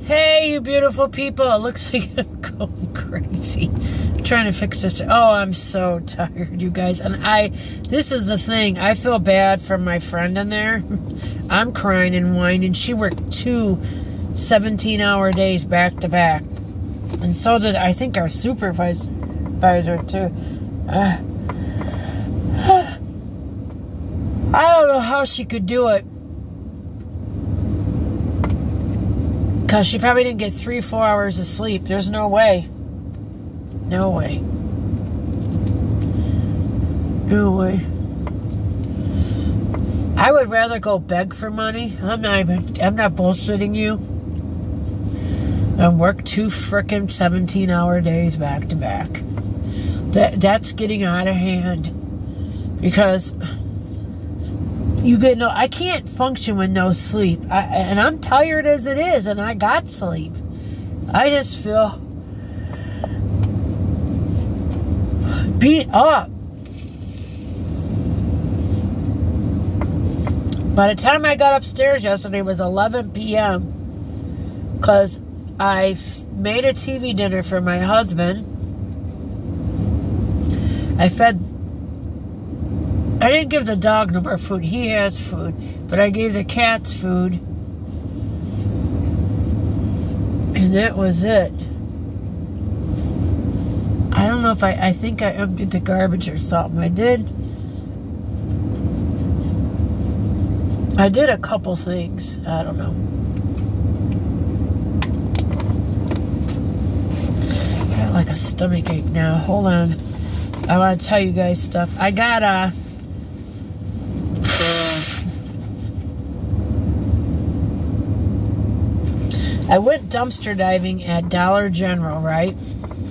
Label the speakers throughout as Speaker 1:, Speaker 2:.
Speaker 1: Hey, you beautiful people. It looks like I'm going crazy. I'm trying to fix this. Oh, I'm so tired, you guys. And this is the thing. I feel bad for my friend in there. I'm crying and whining. She worked 2 17-hour days back to back. And so did, I think, our supervisor too. I don't know how she could do it. Because she probably didn't get 3-4 hours of sleep. There's no way. No way. No way. I would rather go beg for money. I'm not bullshitting you. And work 2 frickin' 17-hour days back to back. That's getting out of hand. Because you get I can't function with no sleep. And I'm tired as it is, and I got sleep. I just feel beat up. By the time I got upstairs yesterday, it was 11 p.m. because I made a TV dinner for my husband. I didn't give the dog no more food. He has food. But I gave the cats food. And that was it. I don't know if I think I emptied the garbage or something. I did a couple things. I don't know. I got like a stomach ache now. Hold on. I want to tell you guys stuff. I got I went dumpster diving at Dollar General, right?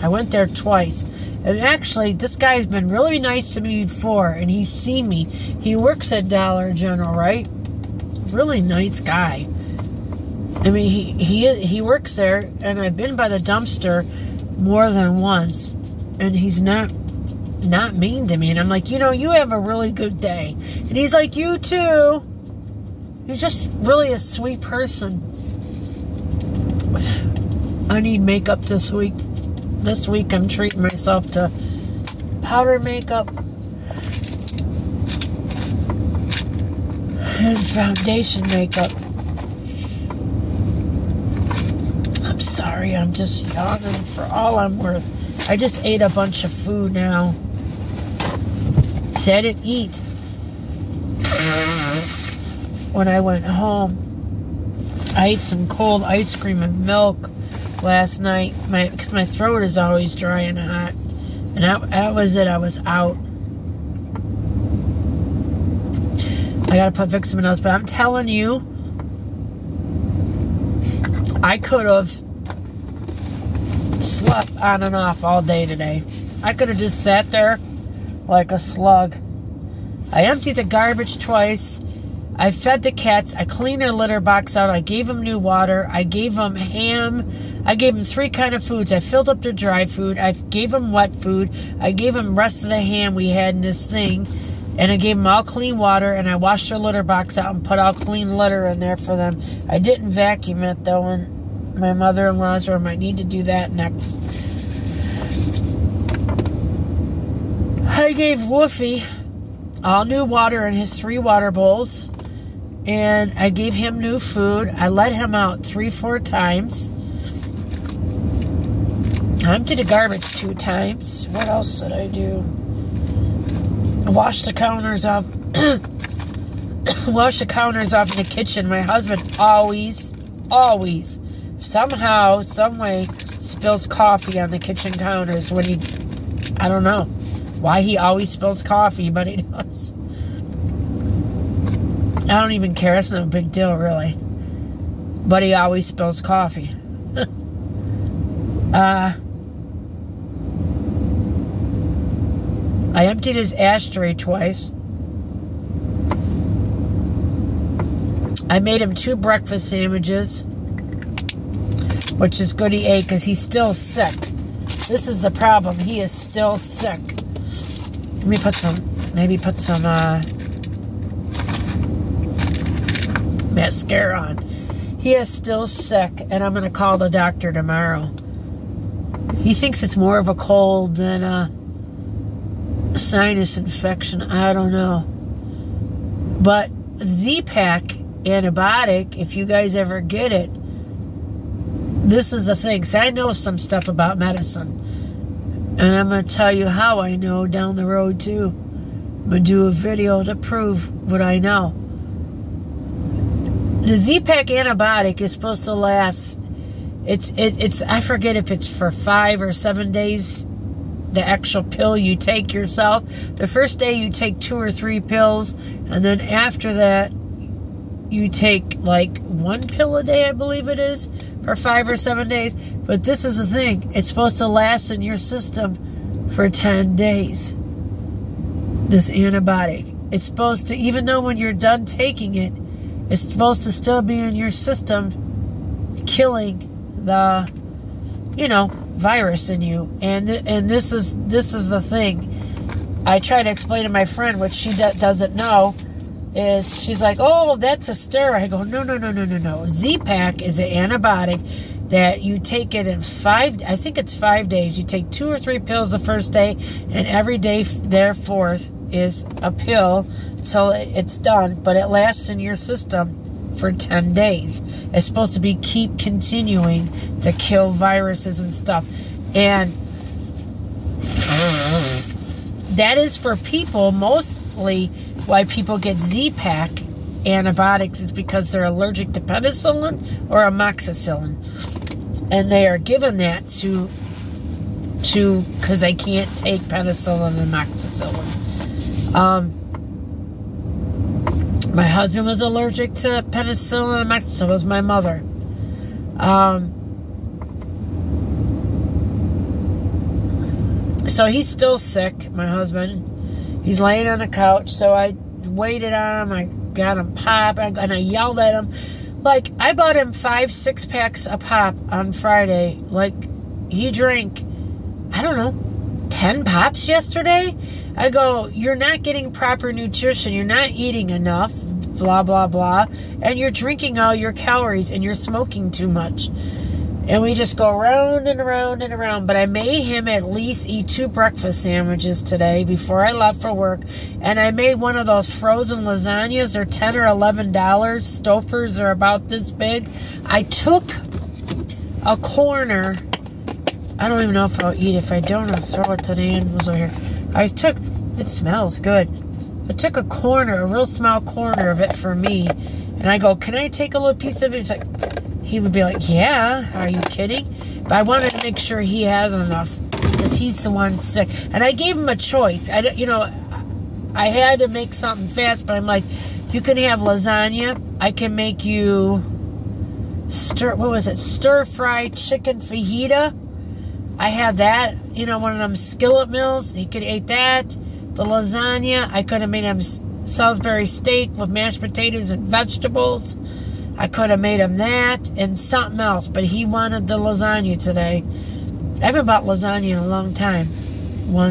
Speaker 1: I went there twice. And actually, this guy's been really nice to me before, and he's seen me. He works at Dollar General, right? Really nice guy. I mean, he works there, and I've been by the dumpster more than once, and he's not mean to me. And I'm like, you have a really good day. And he's like, you too. He's just really a sweet person. I need makeup this week. This week I'm treating myself to powder makeup and foundation makeup. I'm sorry, I'm just yawning for all I'm worth. I just ate a bunch of food now. See, I didn't eat when I went home. I ate some cold ice cream and milk last night because my throat is always dry and hot. And that was it. I was out. I gotta put Vicks something else. But I'm telling you, I could have slept on and off all day today. I could have just sat there like a slug. I emptied the garbage twice. I fed the cats. I cleaned their litter box out. I gave them new water. I gave them ham. I gave them 3 kind of foods. I filled up their dry food. I gave them wet food. I gave them the rest of the ham we had in this thing. And I gave them all clean water. And I washed their litter box out and put all clean litter in there for them. I didn't vacuum it, though. And my mother-in-law's room, I need to do that next. I gave Woofy all new water in his 3 water bowls. And I gave him new food. I let him out 3-4 times. I emptied the garbage 2 times. What else did I do? I washed the counters off. Wash the counters off in the kitchen. My husband always, somehow, some way, spills coffee on the kitchen counters when he, I don't know why he always spills coffee, but he does. I don't even care. It's no big deal, really. But he always spills coffee. I emptied his ashtray twice. I made him 2 breakfast sandwiches, which is good he ate because he's still sick. This is the problem. He is still sick. Let me put some, mascara on. He is still sick, and I'm going to call the doctor tomorrow. He thinks it's more of a cold than a sinus infection. I don't know. But Z-Pak antibiotic, if you guys ever get it, this is the thing. So I know some stuff about medicine. And I'm going to tell you how I know down the road, too. I'm going to do a video to prove what I know. The Z-Pak antibiotic is supposed to last, it's I forget if it's for 5 or 7 days, the actual pill you take yourself. The first day you take 2 or 3 pills, and then after that you take like 1 pill a day, I believe it is, for 5 or 7 days. But this is the thing, it's supposed to last in your system for 10 days. This antibiotic, it's supposed to, even though when you're done taking it, it's supposed to still be in your system, killing the, you know, virus in you. And this is the thing. I try to explain to my friend, what she doesn't know, is she's like, oh, that's a steroid. I go, no. Z-Pak is an antibiotic that you take it in 5, I think it's 5 days. You take 2 or 3 pills the first day, and every day thereforth is a pill till it's done, but it lasts in your system for 10 days. It's supposed to be keep continuing to kill viruses and stuff. And that is for people, mostly why people get Z-Pak antibiotics is because they're allergic to penicillin or amoxicillin. And they are given that to because they can't take penicillin and amoxicillin. My husband was allergic to penicillin and amoxicillin, so was my mother. So he's still sick, my husband. He's laying on the couch, so I waited on him. I got him pop, and I yelled at him. Like, I bought him 5 6-packs of pop on Friday. Like, he drank, I don't know, 10 pops yesterday? I go, you're not getting proper nutrition. You're not eating enough, blah, blah, blah. And you're drinking all your calories, and you're smoking too much. And we just go round and around and around. But I made him at least eat 2 breakfast sandwiches today before I left for work. And I made one of those frozen lasagnas. They're $10 or $11. Stouffer's are about this big. I took a corner. I don't even know if I'll eat it. If I don't, I'll throw it to the animals over here. It smells good. I took a corner, a real small corner of it for me. And I go, can I take a little piece of it? He's like, he would be like, yeah, are you kidding? But I wanted to make sure he has enough because he's the one sick. And I gave him a choice. I had to make something fast, but I'm like, you can have lasagna. I can make you stir-fried chicken fajita. I had that, one of them skillet meals. He could eat that. The lasagna, I could have made him Salisbury steak with mashed potatoes and vegetables. I could have made him that and something else, but he wanted the lasagna today. I haven't bought lasagna in a long time.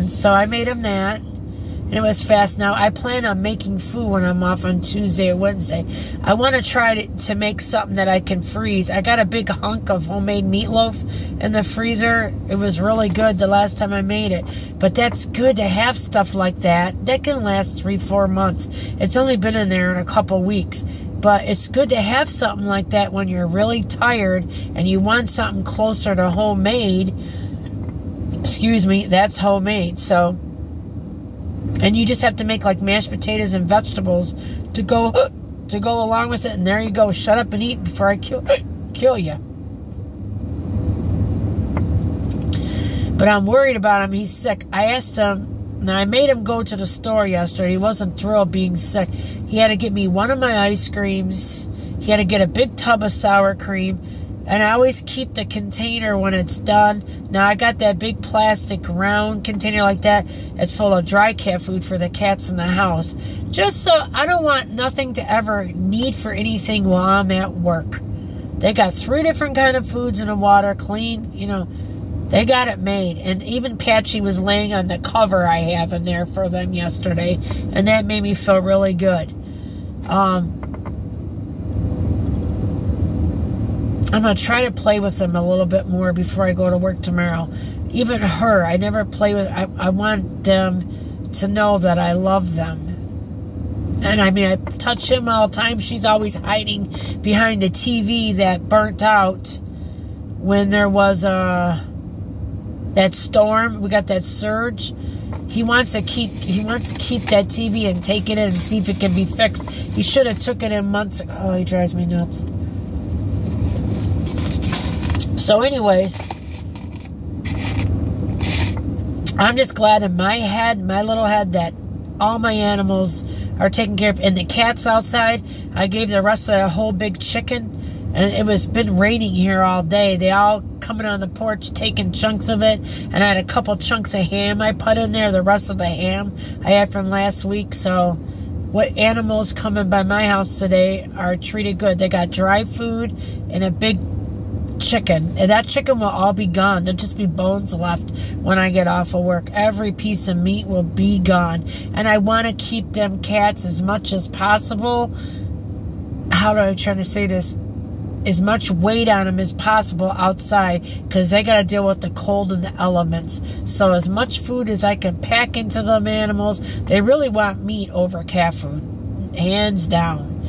Speaker 1: So I made him that, and it was fast. Now, I plan on making food when I'm off on Tuesday or Wednesday. I want to try to make something that I can freeze. I got a big hunk of homemade meatloaf in the freezer. It was really good the last time I made it. But that's good to have stuff like that. That can last 3-4 months. It's only been in there in a couple weeks. But it's good to have something like that when you're really tired and you want something closer to homemade. Excuse me, that's homemade. So, and you just have to make like mashed potatoes and vegetables to go along with it. And there you go. Shut up and eat before I kill you. But I'm worried about him. He's sick. I asked him. Now, I made him go to the store yesterday. He wasn't thrilled being sick. He had to get me one of my ice creams. He had to get a big tub of sour cream. And I always keep the container when it's done. Now, I got that big plastic round container like that. It's full of dry cat food for the cats in the house. Just so I don't want nothing to ever need for anything while I'm at work. They got 3 different kind of foods in the water, clean, They got it made. And even Patchy was laying on the cover I have in there for them yesterday. And that made me feel really good. I'm going to try to play with them a little bit more before I go to work tomorrow. Even her, I never play with. I want them to know that I love them. And I mean, I touch him all the time. She's always hiding behind the TV that burnt out when there was that storm. We got that surge. He wants to keep that TV and take it in and see if it can be fixed. He should have took it in months ago. Oh, he drives me nuts. So anyways, I'm just glad in my head, my little head, that all my animals are taken care of. And the cats outside, I gave the rest of a whole big chicken. And it was been raining here all day. They all coming on the porch, taking chunks of it. And I had a couple chunks of ham I put in there. The rest of the ham I had from last week. So what animals coming by my house today are treated good. They got dry food and a big chicken. And that chicken will all be gone. There'll just be bones left when I get off of work. Every piece of meat will be gone. And I want to keep them cats as much as possible. How do I try to say this? As much weight on them as possible outside, because they got to deal with the cold and the elements. So as much food as I can pack into them animals. They really want meat over cat food, hands down.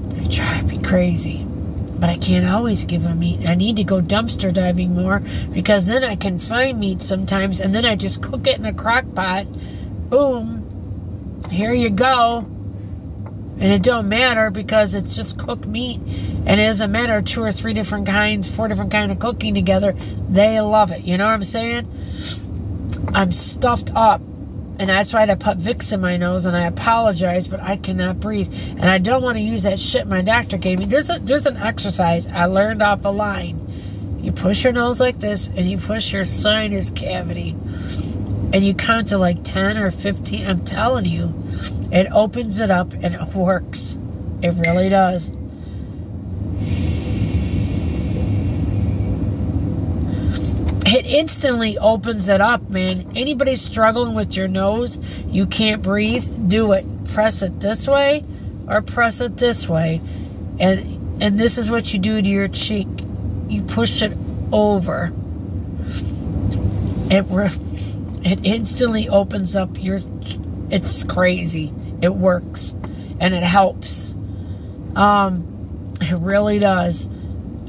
Speaker 1: They drive me crazy, but I can't always give them meat. I need to go dumpster diving more, because then I can find meat sometimes, and then I just cook it in a crock pot. Boom, here you go. And it don't matter, because it's just cooked meat. And it doesn't matter 2 or 3 different kinds, 4 different kinds of cooking together. They love it. You know what I'm saying? I'm stuffed up. And that's why I put Vicks in my nose. And I apologize, but I cannot breathe. And I don't want to use that shit my doctor gave me. There's an exercise I learned off a line. You push your nose like this, and you push your sinus cavity. And you count to like 10 or 15. I'm telling you. It opens it up, and it works. It really does. It instantly opens it up, man. Anybody struggling with your nose, you can't breathe, do it. Press it this way or press it this way. And this is what you do to your cheek. You push it over. It instantly opens up your... It's crazy. It works. And it helps. It really does.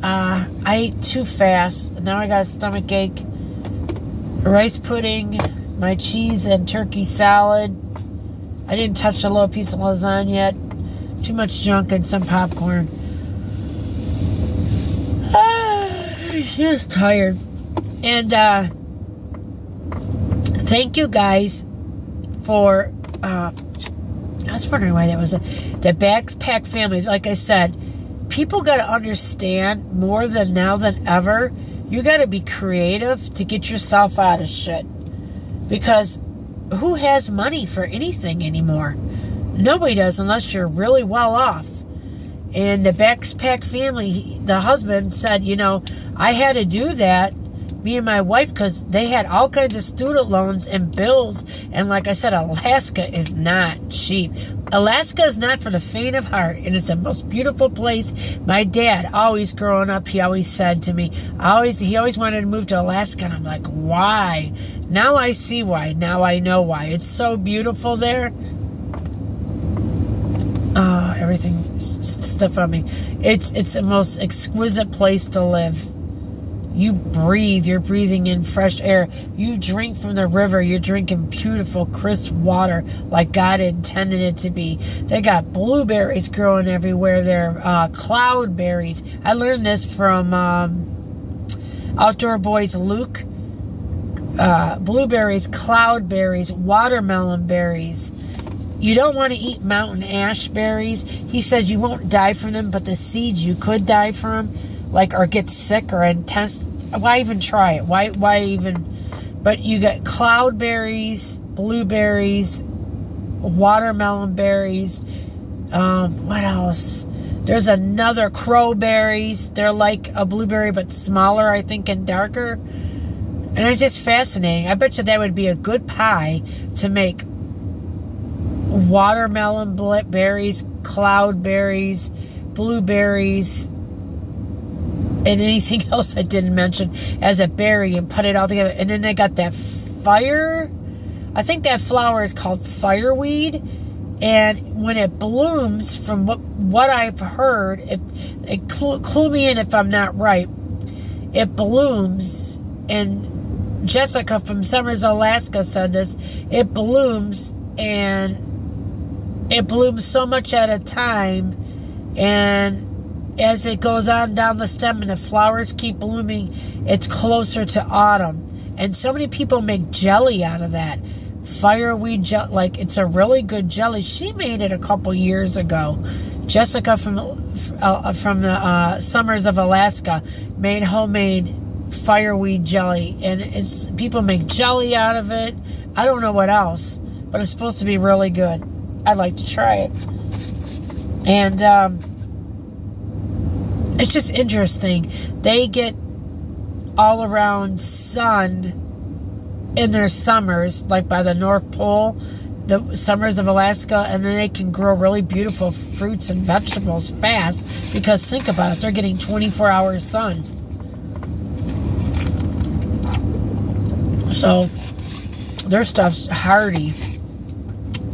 Speaker 1: I ate too fast. Now I got a stomach ache. Rice pudding, my cheese and turkey salad. I didn't touch a little piece of lasagna yet. Too much junk and some popcorn. Just tired. And thank you guys for I was wondering why that was the backpack families. Like I said, people got to understand more than now than ever, you got to be creative to get yourself out of shit. Because who has money for anything anymore? Nobody does, unless you're really well off. And the backpack family, the husband said, you know, I had to do that, me and my wife, because they had all kinds of student loans and bills. And like I said, Alaska is not cheap. Alaska is not for the faint of heart. And it's the most beautiful place. My dad, always growing up, he always said to me, he always wanted to move to Alaska. And I'm like, why? Now I see why. Now I know why. It's so beautiful there. Everything's stuff on me. It's the most exquisite place to live. You breathe. You're breathing in fresh air. You drink from the river. You're drinking beautiful, crisp water like God intended it to be. They got blueberries growing everywhere there. Cloudberries. I learned this from Outdoor Boys Luke. Blueberries, cloudberries, watermelon berries. You don't want to eat mountain ash berries. He says you won't die from them, but the seeds you could die from, like, or get sick or intense. Why even try it? Why even? But you got cloudberries, blueberries, watermelon berries. What else? There's another crowberries. They're like a blueberry, but smaller, I think, and darker. And it's just fascinating. I bet you that would be a good pie to make. Watermelon berries, cloudberries, blueberries. and anything else I didn't mention as a berry and put it all together. And then they got that fire, I think that flower is called fireweed. And when it blooms, from what I've heard, clue me in if I'm not right, it blooms, and Jessica from Summers, Alaska said this, it blooms, and it blooms so much at a time, and as it goes on down the stem and the flowers keep blooming, it's closer to autumn. And so many people make jelly out of that. Fireweed jelly, like, it's a really good jelly. She made it a couple years ago. Jessica from the Summers of Alaska made homemade fireweed jelly, and it's people make jelly out of it. I don't know what else, but it's supposed to be really good. I'd like to try it. And it's just interesting. They get all around sun in their summers, like by the North Pole, the Summers of Alaska, and then they can grow really beautiful fruits and vegetables fast, because think about it, they're getting 24-hour sun. So their stuff's hardy.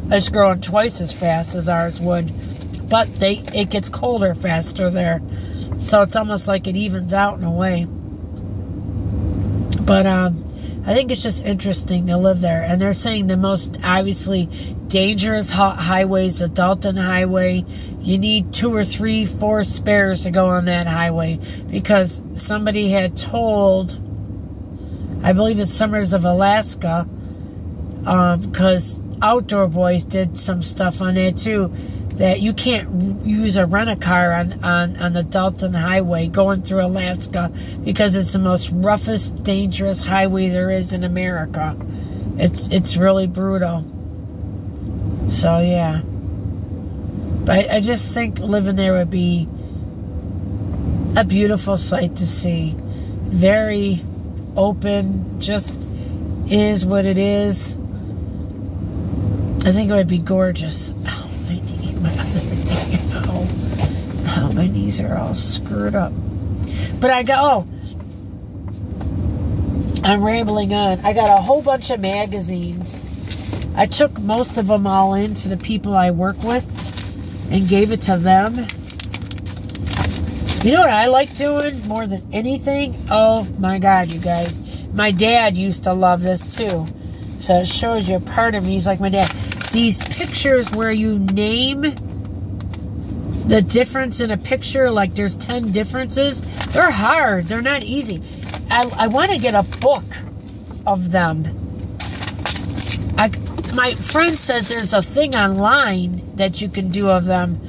Speaker 1: It's growing twice as fast as ours would, but it gets colder faster there, so it's almost like it evens out in a way. But I think it's just interesting to live there. And they're saying the most obviously dangerous highway is the Dalton Highway. You need 2 or 3, 4 spares to go on that highway, because somebody had told, I believe it's Summers of Alaska, because Outdoor Boys did some stuff on there too, that you can't use a rent-a-car on the Dalton Highway going through Alaska, because it's the most roughest, dangerous highway there is in America. It's really brutal. So, yeah. But I just think living there would be a beautiful sight to see. Very open, just is what it is. I think it would be gorgeous. Oh, my other thing. Oh, my knees are all screwed up. But I'm rambling on. I got a whole bunch of magazines. I took most of them all in to the people I work with and gave it to them. You know what I like doing more than anything? Oh my God, you guys. My dad used to love this too. So it shows you a part of me. He's like my dad. These pictures where you name the difference in a picture, like there's 10 differences. They're hard. They're not easy. I want to get a book of them. My friend says there's a thing online that you can do of them,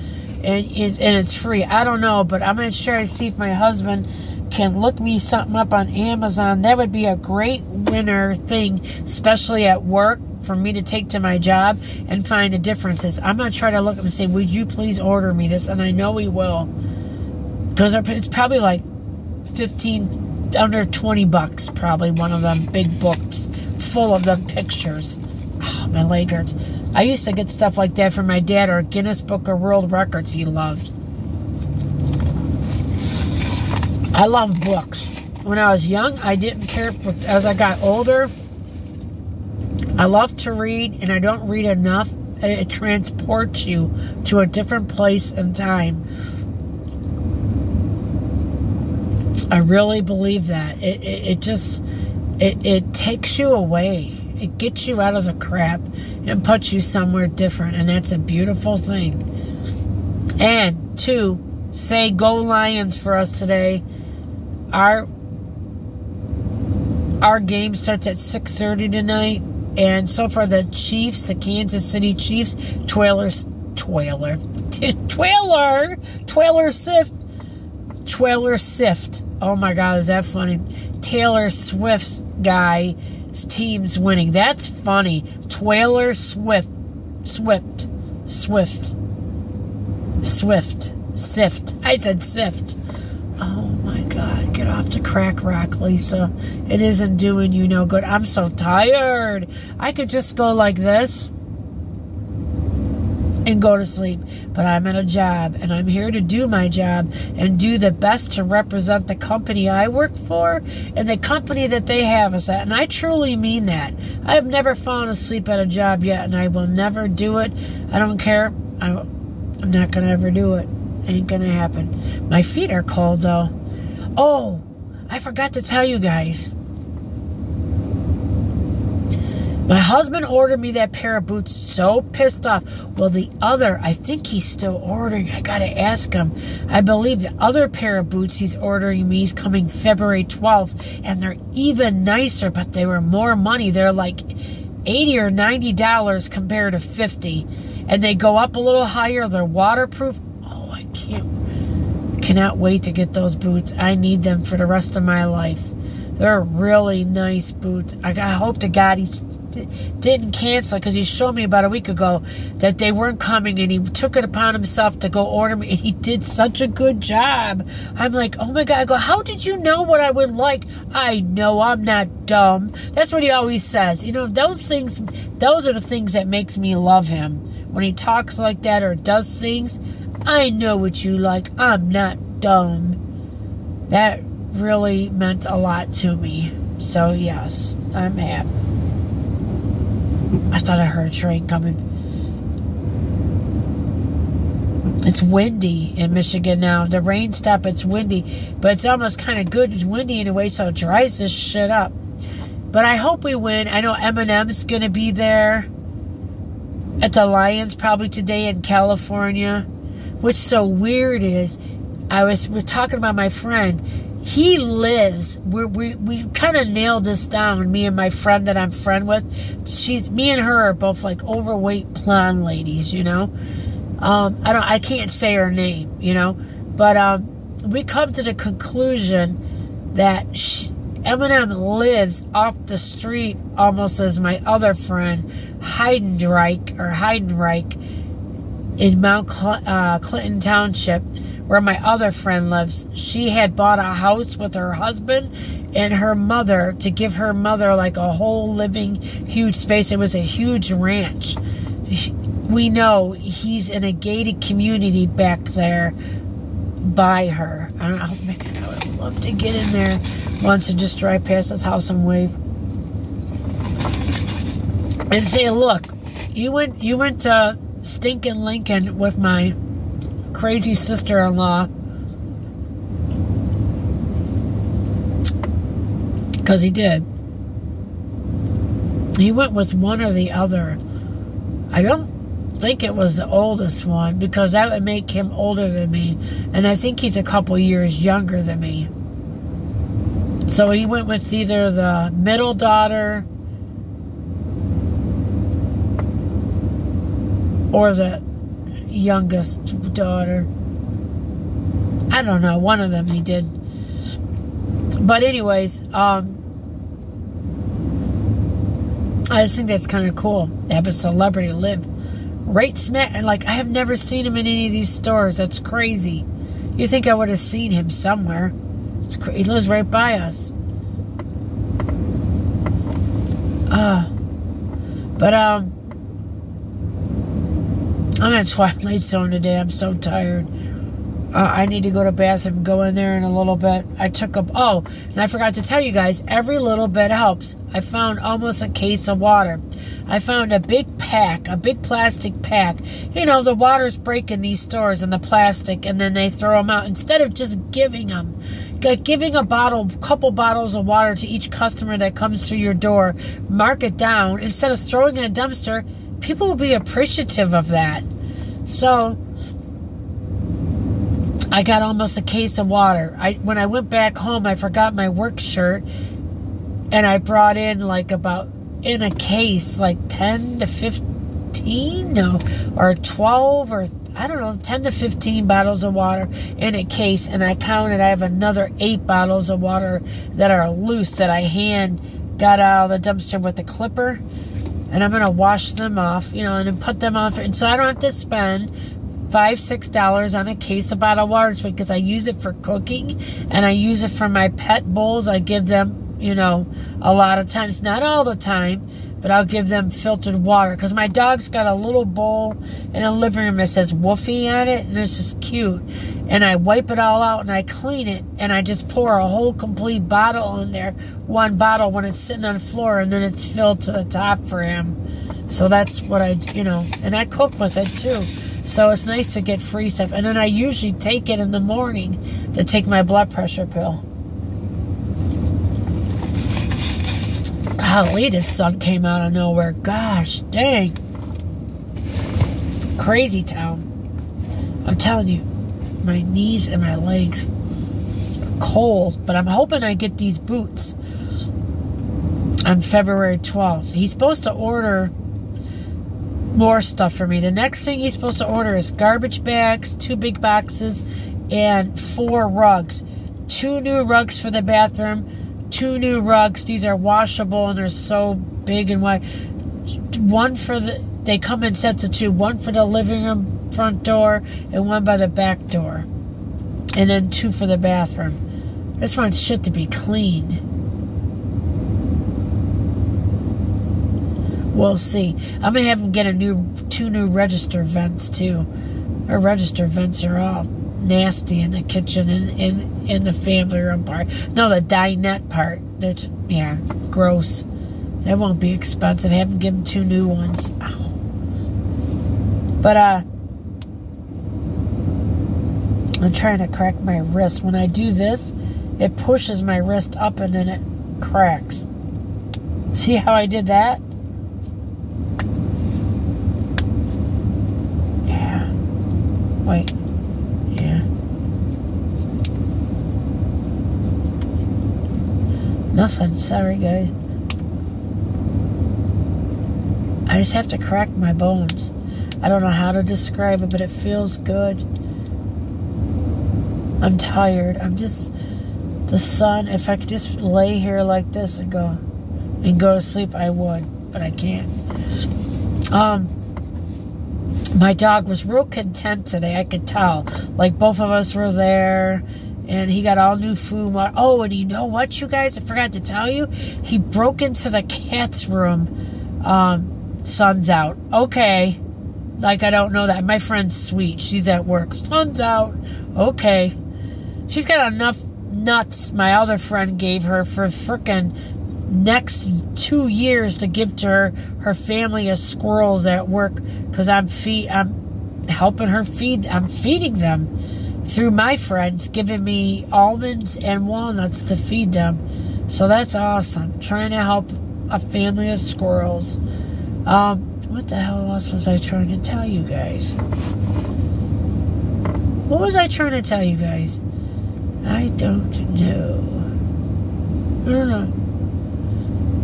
Speaker 1: and it's free. I don't know, but I'm going to try to see if my husband can look me something up on Amazon. That would be a great winter thing, especially at work, for me to take to my job and find the differences. I'm going to try to look up and say, would you please order me this? And I know he will, because it's probably like 15, under 20 bucks, probably one of them big books full of them pictures. Oh, my leg hurts. I used to get stuff like that from my dad, or Guinness Book of World Records he loved. I love books. When I was young, I didn't care. As I got older, I love to read, and I don't read enough. It transports you to a different place and time. I really believe that. It takes you away. It gets you out of the crap and puts you somewhere different, and that's a beautiful thing. And, 2, say go Lions for us today. Our game starts at 6:30 tonight, and so far the Chiefs, the Kansas City Chiefs, Taylor Swift. Oh my God, is that funny? Taylor Swift's guy's team's winning. That's funny. Taylor Swift. I said sift. Oh my God, get off the crack rock, Lisa. It isn't doing you no good. I'm so tired. I could just go like this. and go to sleep. But I'm at a job, and I'm here to do my job and do the best to represent the company I work for and the company that they have us at. And I truly mean that. I have never fallen asleep at a job yet, and I will never do it. I don't care. I'm not going to ever do it. Ain't going to happen. My feet are cold, though. Oh, I forgot to tell you guys. My husband ordered me that pair of boots, so pissed off. Well, the other, I think he's still ordering. I got to ask him. I believe the other pair of boots he's ordering me is coming February 12th, and they're even nicer, but they were more money. They're like $80 or $90 compared to $50, and they go up a little higher. They're waterproof. Oh, I cannot wait to get those boots. I need them for the rest of my life. They're really nice boots. I hope to God he didn't cancel, because he showed me about a week ago that they weren't coming, and he took it upon himself to go order me, and he did such a good job. I'm like, oh my God. I go, how did you know what I would like? I know, I'm not dumb. That's what he always says. You know, those are the things that makes me love him. When he talks like that or does things, I know what you like. I'm not dumb. That really meant a lot to me. So yes, I'm happy. I thought I heard a train coming. It's windy in Michigan now. The rain stopped, it's windy, but it's almost kind of good. It's windy in a way, so it dries this shit up. But I hope we win. I know Eminem's going to be there at the Lions probably today in California. What's so weird is, we're talking about my friend. He lives, we kind of nailed this down, me and my friend that I'm friend with. Me and her are both like overweight blonde ladies, you know. I can't say her name, you know. But we come to the conclusion that Eminem lives off the street almost as my other friend, Heidenreich, in Mount Clinton Township, where my other friend lives. She had bought a house with her husband and her mother to give her mother like a whole living huge space. It was a huge ranch. We know he's in a gated community back there by her. I don't know, man, I would love to get in there once and just drive past his house and wave and say, look, you went to stinking Lincoln with my crazy sister-in-law, because he did. He went with one or the other. I don't think it was the oldest one, because that would make him older than me, and I think he's a couple years younger than me. So he went with either the middle daughter or the youngest daughter. I don't know, one of them he did. But anyways, I just think that's kind of cool. They have a celebrity live right smack, and like, I have never seen him in any of these stores. That's crazy. You think I would have seen him somewhere. He lives right by us. But I'm at Twilight Zone today. I'm so tired. I need to go to the bathroom, go in there in a little bit. I took up, oh, and I forgot to tell you guys, every little bit helps. I found almost a case of water. I found a big pack, a big plastic pack. You know, the water's breaking these stores in the plastic, and then they throw them out. Instead of just giving them, like giving a couple bottles of water to each customer that comes through your door, mark it down. Instead of throwing it in a dumpster, people will be appreciative of that. So I got almost a case of water. When I went back home, I forgot my work shirt, and I brought in like about, in a case, like 10 to 15, no, or 12, or I don't know, 10 to 15 bottles of water in a case, and I counted, I have another 8 bottles of water that are loose that I got out of the dumpster with the clipper, and I'm going to wash them off, you know, and then put them off, and so I don't have to spend $5-6 on a case of bottled water, because I use it for cooking, and I use it for my pet bowls. I give them, you know, a lot of times. Not all the time, but I'll give them filtered water. Because my dog's got a little bowl in a living room that says Woofy on it, and it's just cute. And I wipe it all out, and I clean it, and I just pour a whole complete bottle in there. One bottle when it's sitting on the floor, and then it's filled to the top for him. So that's what I, you know, and I cook with it too. So it's nice to get free stuff. And then I usually take it in the morning to take my blood pressure pill. Golly, this sun came out of nowhere. Gosh, dang. Crazy town. I'm telling you, my knees and my legs are cold. But I'm hoping I get these boots on February 12th. He's supposed to order more stuff for me. The next thing he's supposed to order is garbage bags, 2 big boxes, and 4 rugs. 2 new rugs for the bathroom, 2 new rugs. These are washable and they're so big and wide. One for the, they come in sets of 2. One for the living room front door and one by the back door. And then 2 for the bathroom. This wants shit to be clean. We'll see. I'm going to have him get 2 new register vents, too. Our register vents are all nasty in the kitchen and in the family room part. No, the dinette part. They're yeah, gross. That won't be expensive. Have him give him 2 new ones. Ow. But, I'm trying to crack my wrist. When I do this, it pushes my wrist up and then it cracks. See how I did that? Wait, yeah. Nothing, sorry guys. I just have to crack my bones. I don't know how to describe it, but it feels good. I'm tired. I'm just, the sun, if I could just lay here like this and go to sleep, I would, but I can't. My dog was real content today. I could tell. Like, both of us were there, and he got all new food. Oh, and you know what, you guys? I forgot to tell you. He broke into the cat's room. Sun's out. Okay. Like, I don't know that. My friend's sweet. She's at work. Sun's out. Okay. She's got enough nuts my other friend gave her for frickin' next 2 years to give to her family of squirrels at work, because I'm helping her feed. I'm feeding them through my friends, giving me almonds and walnuts to feed them. So that's awesome. Trying to help a family of squirrels. What the hell else was I trying to tell you guys? What was I trying to tell you guys? I don't know. I don't know.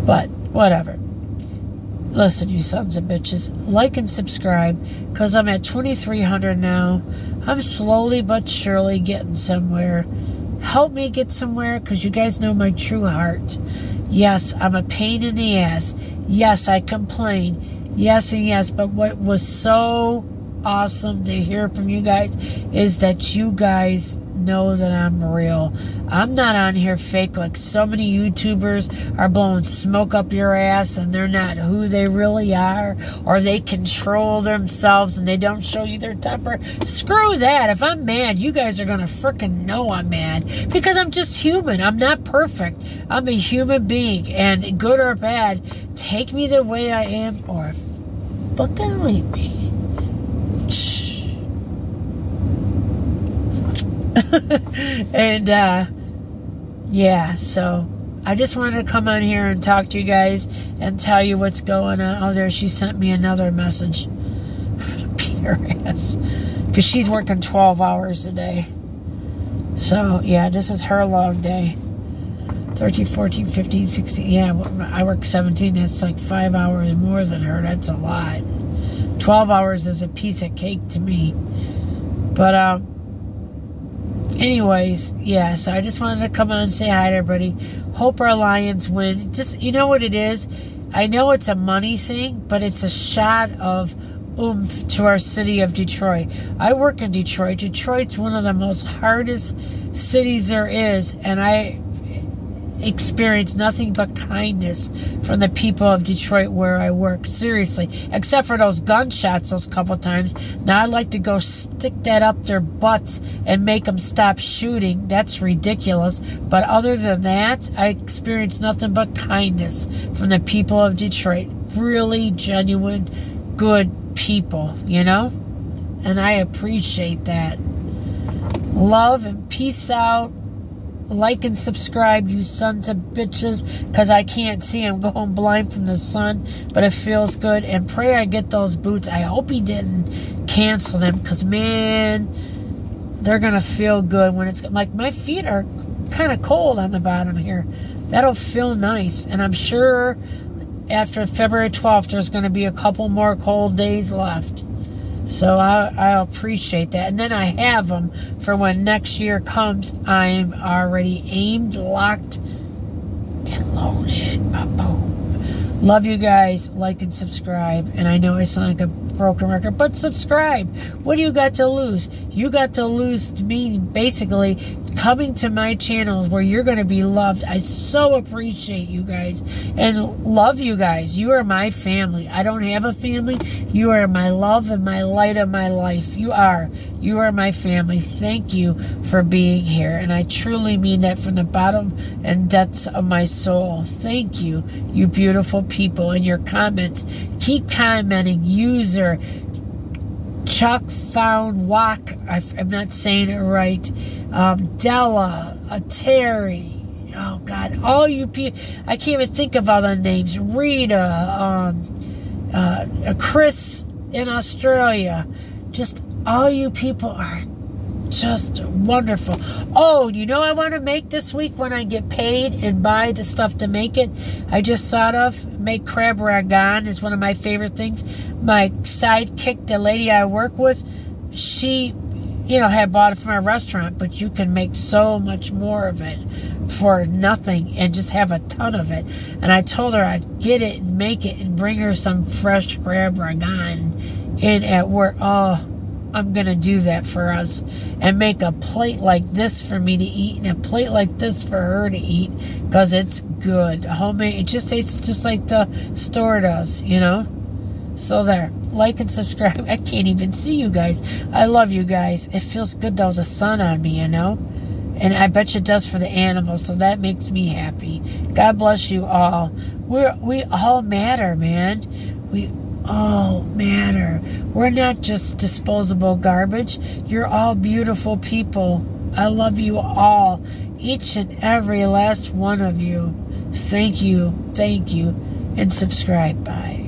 Speaker 1: But, whatever. Listen, you sons of bitches. Like and subscribe, because I'm at 2,300 now. I'm slowly but surely getting somewhere. Help me get somewhere, because you guys know my true heart. Yes, I'm a pain in the ass. Yes, I complain. Yes and yes. But what was so awesome to hear from you guys is that you guys know that I'm real. I'm not on here fake like so many YouTubers are blowing smoke up your ass and they're not who they really are, or they control themselves and they don't show you their temper. Screw that. If I'm mad, you guys are gonna frickin' know I'm mad, because I'm just human. I'm not perfect. I'm a human being, and good or bad, take me the way I am or fucking leave me. And yeah, so I just wanted to come on here and talk to you guys and tell you what's going on. Oh, there, she sent me another message. I'm gonna beat her ass, because she's working 12 hours a day. So yeah, this is her long day. 13, 14, 15, 16. Yeah, I work 17. That's like 5 hours more than her. That's a lot. 12 hours is a piece of cake to me. But anyways, yeah, so I just wanted to come on and say hi to everybody. Hope our Lions win. Just, you know what it is? I know it's a money thing, but it's a shot of oomph to our city of Detroit. I work in Detroit. Detroit's one of the most hardest cities there is, and experience nothing but kindness from the people of Detroit where I work. Seriously. Except for those gunshots those couple times. Now I'd like to go stick that up their butts and make them stop shooting. That's ridiculous. But other than that, I experienced nothing but kindness from the people of Detroit. Really genuine, good people, you know? And I appreciate that. Love and peace out. Like and subscribe, you sons of bitches, because I can't see. I'm going blind from the sun, but it feels good. And pray I get those boots. I hope he didn't cancel them, because, man, they're going to feel good when it's... Like, my feet are kind of cold on the bottom here. That'll feel nice. And I'm sure after February 12th, there's going to be a couple more cold days left. So I appreciate that. And then I have them for when next year comes. I'm already aimed, locked, and loaded. Boom. Love you guys. Like and subscribe. And I know I sound like a broken record, but subscribe. What do you got to lose? You got to lose me basically coming to my channels where you're going to be loved. I so appreciate you guys and love you guys. You are my family. I don't have a family. You are my love and my light of my life. You are my family. Thank you for being here. And I truly mean that from the bottom and depths of my soul. Thank you, you beautiful people. And your comments, keep commenting. User Chuck Found Walk, I'm not saying it right. Della, Terry, oh God, all you people, I can't even think of all the names. Rita, Chris in Australia, just all you people are just wonderful. Oh, you know I want to make this week when I get paid and buy the stuff to make it? I just thought of make crab ragon is one of my favorite things. My sidekick, the lady I work with, she, you know, had bought it from our restaurant, but you can make so much more of it for nothing and just have a ton of it. And I told her I'd get it and make it and bring her some fresh crab ragon in at work. Oh, I'm going to do that for us and make a plate like this for me to eat and a plate like this for her to eat because it's good. Homemade, it just tastes just like the store does, you know? So there, like and subscribe. I can't even see you guys. I love you guys. It feels good there was a sun on me, you know? And I bet you it does for the animals, so that makes me happy. God bless you all. We all matter, man. We all matter. We're not just disposable garbage. You're all beautiful people. I love you all. Each and every last one of you. Thank you. Thank you. And subscribe. Bye.